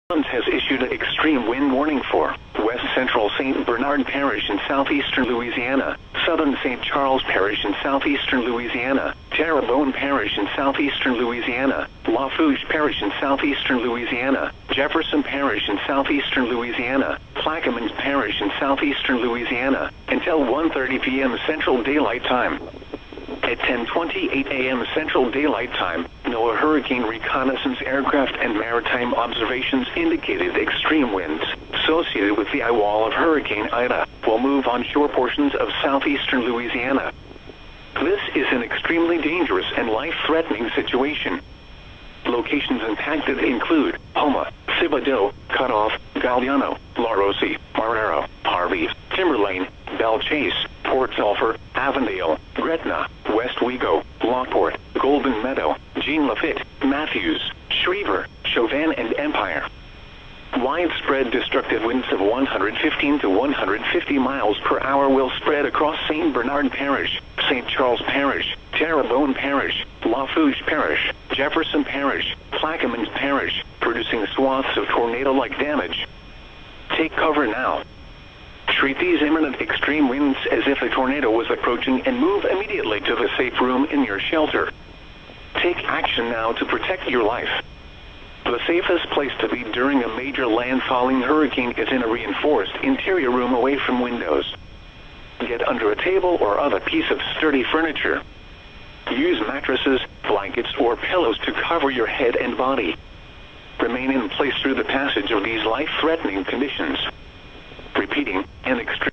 has issued an extreme wind warning for West Central St. Bernard Parish in southeastern Louisiana, Southern St. Charles Parish in southeastern Louisiana, Terrebonne Parish in southeastern Louisiana, Lafourche Parish in southeastern Louisiana, Jefferson Parish in southeastern Louisiana, Plaquemines Parish in southeastern Louisiana, until 1:30 p.m. Central Daylight Time. At 10:28 a.m. Central Daylight Time, NOAA hurricane reconnaissance aircraft and maritime observations indicated extreme winds associated with the eye wall of Hurricane Ida will move on shore portions of southeastern Louisiana. This is an extremely dangerous and life-threatening situation. Locations impacted include Houma, Thibodaux, Cutoff, Galliano, Larosi, Marrero, Harvey, Timberlane, Belle Chase, Port Sulphur, Avondale, Gretna, West Wego, Lockport, Golden Meadow, Jean Lafitte, Matthews, Schriever, Chauvin, and Empire. Widespread destructive winds of 115 to 150 miles per hour will spread across St. Bernard Parish, St. Charles Parish, Terrebonne Parish, Lafourche Parish, Jefferson Parish, Plaquemines Parish, producing swaths of tornado-like damage. Take cover now. Treat these imminent extreme winds as if a tornado was approaching and move immediately to the safe room in your shelter. Take action now to protect your life. The safest place to be during a major landfalling hurricane is in a reinforced interior room away from windows. Get under a table or other piece of sturdy furniture. Use mattresses, blankets, or pillows to cover your head and body. Remain in place through the passage of these life-threatening conditions. Repeating, an extreme